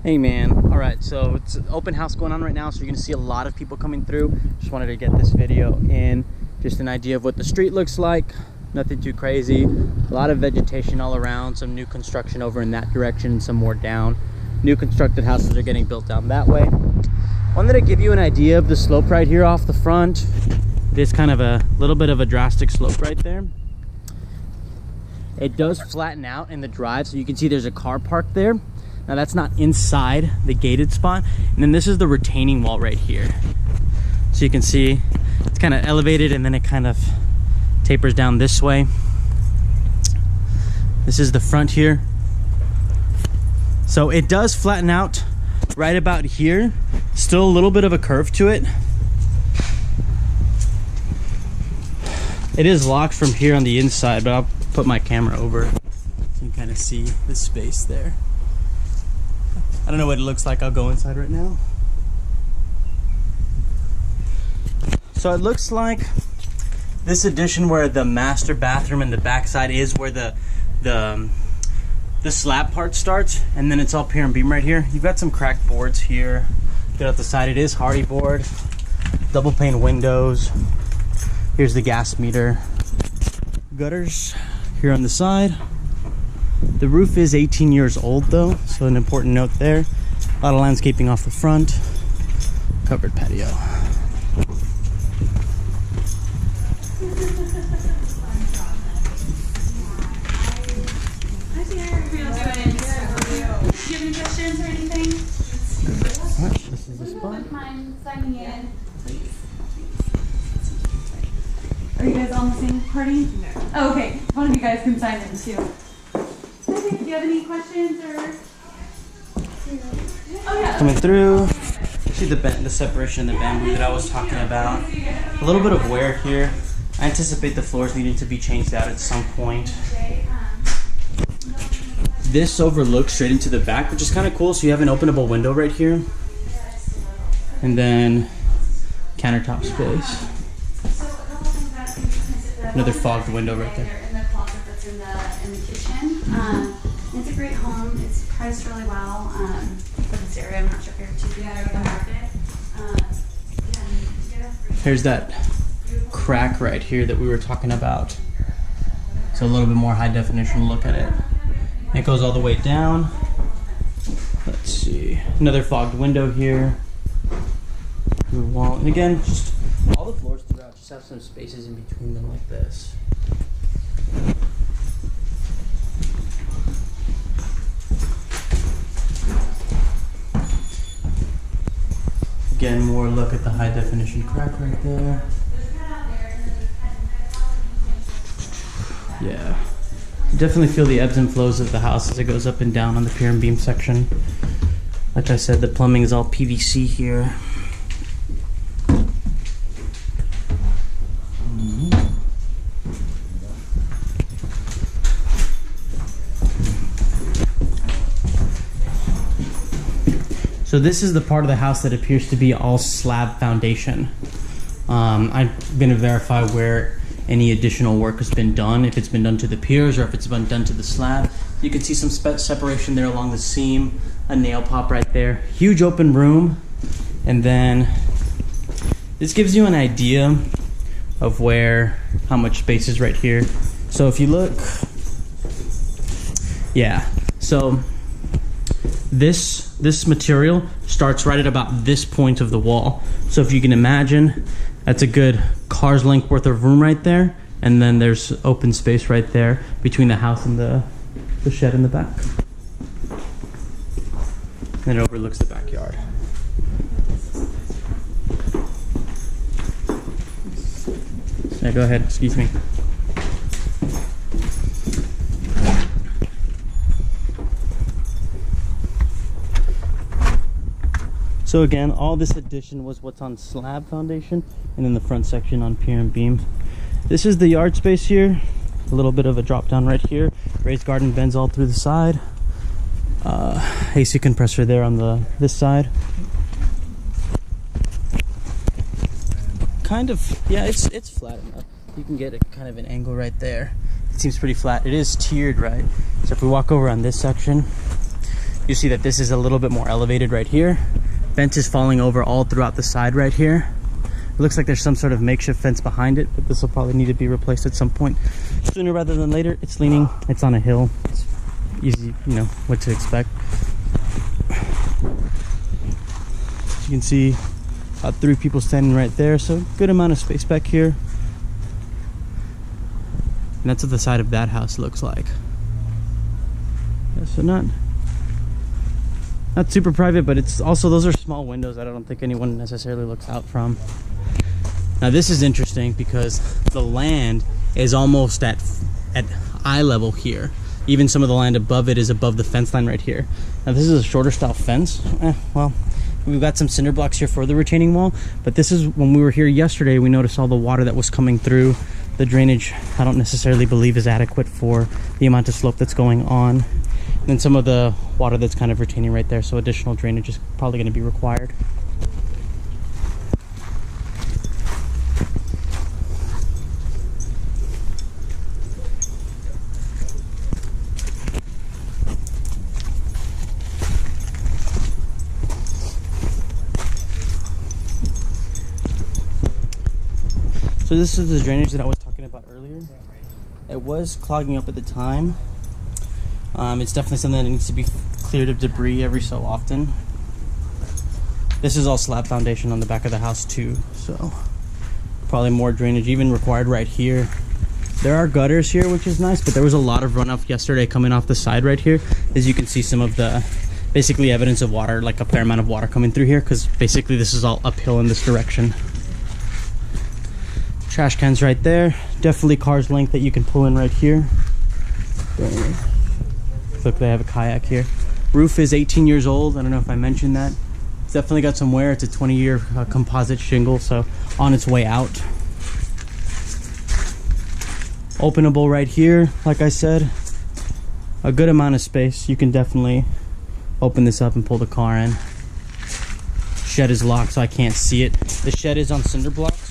Hey man, all right, so it's an open house going on right now, so you're gonna see a lot of people coming through. Just wanted to get this video in, just an idea of what the street looks like. Nothing too crazy, a lot of vegetation all around, some new construction over in that direction, some more down. New constructed houses are getting built down that way. Wanted to give you an idea of the slope right here off the front. It is kind of a little bit of a drastic slope right there. It does flatten out in the drive, so you can see there's a car parked there. Now that's not inside the gated spot. And then this is the retaining wall right here. So you can see it's kind of elevated and then it kind of tapers down this way. This is the front here. So it does flatten out right about here. Still a little bit of a curve to it. It is locked from here on the inside, but I'll put my camera over so you can kind of see the space there. I don't know what it looks like. I'll go inside right now. So it looks like this addition where the master bathroom and the backside is where the slab part starts, and then it's all pier and beam right here. You've got some cracked boards here. Get out the side. It is hardy board, double pane windows. Here's the gas meter. Gutters here on the side. The roof is 18 years old though, so an important note there. A lot of landscaping off the front. Covered patio. Do you have any questions or anything? Right, this is the spot. Wouldn't mind signing in, please. Are you guys on the same party? No. Oh, okay. One of you guys can sign in too. Okay, do you have any questions or? Oh yeah. Coming through. See the separation of the bamboo that I was talking about. A little bit of wear here. I anticipate the floors needing to be changed out at some point. This overlooks straight into the back, which is kind of cool. So you have an openable window right here. And then countertop space. Another fogged window right there. In the closet that's in the kitchen. It's a great home. It's priced really well for this area. I'm not sure if you're too familiar with the market. Here's that crack right here that we were talking about. So a little bit more high definition look at it. It goes all the way down. Let's see. Another fogged window here. Wall. And again, just all the floors throughout just have some spaces in between them like this. Again, more look at the high definition crack right there. Yeah. Definitely feel the ebbs and flows of the house as it goes up and down on the pier and beam section. Like I said, the plumbing is all PVC here. So this is the part of the house that appears to be all slab foundation. I'm going to verify where any additional work has been done, if it's been done to the piers or if it's been done to the slab. You can see some separation there along the seam, a nail pop right there. Huge open room. And then this gives you an idea of how much space is right here. So if you look, yeah, so this material starts right at about this point of the wall. So if you can imagine, that's a good car's length worth of room right there. And then there's open space right there between the house and the shed in the back. And it overlooks the backyard. Yeah, go ahead, excuse me. So again, all this addition was what's on slab foundation, and then the front section on pier and beam. This is the yard space here. A little bit of a drop down right here. Raised garden beds all through the side. AC compressor there on this side. Kind of, yeah, it's flat enough. You can get a kind of an angle right there. It seems pretty flat. It is tiered, right? So if we walk over on this section, you see that this is a little bit more elevated right here. Fence is falling over all throughout the side right here. It looks like there's some sort of makeshift fence behind it, but this will probably need to be replaced at some point sooner rather than later. It's leaning, it's on a hill. It's easy, you know, what to expect. You can see about 3 people standing right there, so good amount of space back here. And that's what the side of that house looks like. Yeah, so not super private, but it's also, those are small windows that I don't think anyone necessarily looks out from. Now this is interesting because the land is almost at eye level here. Even some of the land above it is above the fence line right here. Now this is a shorter style fence. Well, we've got some cinder blocks here for the retaining wall, but this is, when we were here yesterday, we noticed all the water that was coming through. The drainage, I don't necessarily believe is adequate for the amount of slope that's going on. And then some of the water that's kind of retaining right there, so additional drainage is probably going to be required. So this is the drainage that I was talking about earlier. It was clogging up at the time. It's definitely something that needs to be cleared of debris every so often. This is all slab foundation on the back of the house too, so probably more drainage even required right here. There are gutters here, which is nice, but there was a lot of runoff yesterday coming off the side right here. As you can see, some of the basically evidence of water, like a fair amount of water coming through here, because basically this is all uphill in this direction. Trash cans right there. Definitely car's length that you can pull in right here. Look, they have a kayak here. Roof is 18 years old. I don't know if I mentioned that. It's definitely got some wear. It's a 20-year composite shingle, so on its way out. Openable right here, like I said. A good amount of space. You can definitely open this up and pull the car in. Shed is locked, so I can't see it. The shed is on cinder blocks.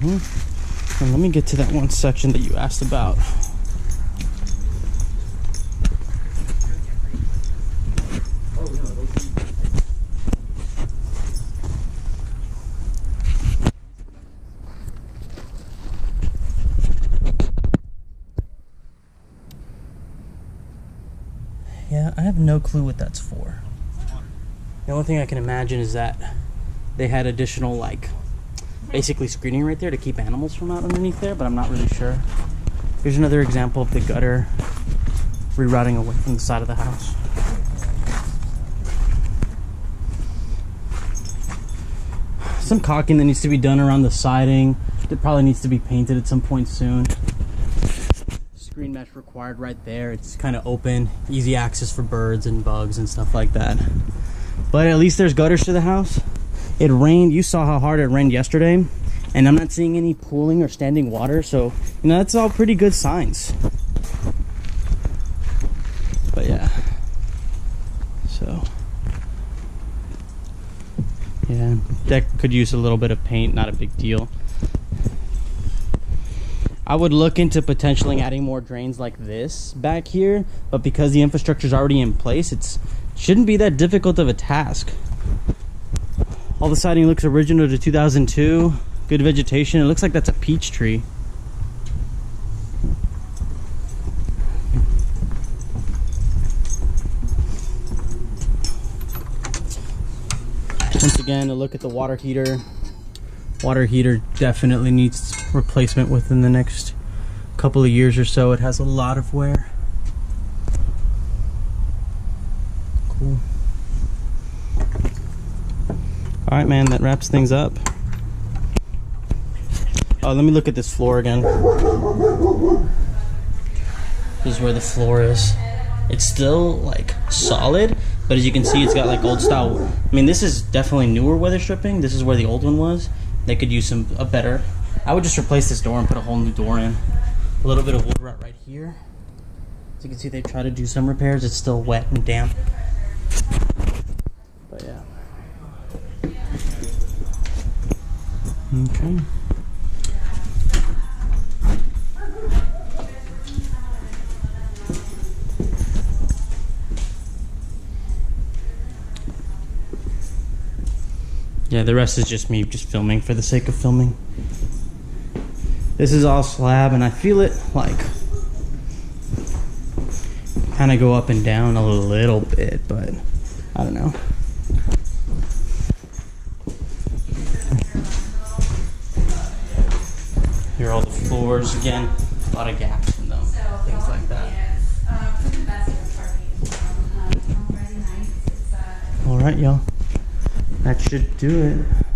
And let me get to that one section that you asked about. Yeah, I have no clue what that's for. The only thing I can imagine is that they had additional, like, basically screening right there to keep animals from out underneath there, but I'm not really sure. Here's another example of the gutter rerouting away from the side of the house. Some caulking that needs to be done around the siding. It probably needs to be painted at some point soon. Screen mesh required right there. It's kind of open, easy access for birds and bugs and stuff like that. But at least there's gutters to the house. It rained. You saw how hard it rained yesterday, and I'm not seeing any pooling or standing water, so you know that's all pretty good signs. But yeah, so yeah, deck could use a little bit of paint, not a big deal. I would look into potentially adding more drains like this back here, but because the infrastructure is already in place, it shouldn't be that difficult of a task. All the siding looks original to 2002. Good vegetation. It looks like that's a peach tree. Once again, a look at the water heater. Water heater definitely needs replacement within the next couple of years or so. It has a lot of wear. Cool. All right, man, that wraps things up. Oh, let me look at this floor again. This is where the floor is. It's still like solid, but as you can see, it's got like old style. I mean, this is definitely newer weather stripping. This is where the old one was. They could use a better. I would just replace this door and put a whole new door in. A little bit of wood rot right here. As you can see, they try to do some repairs. It's still wet and damp. But yeah. Okay. Yeah, the rest is just me just filming for the sake of filming. This is all slab, and I feel it like kind of go up and down a little bit, but I don't know. Here are all the floors again, a lot of gaps in them, things like that. All right, y'all. That should do it.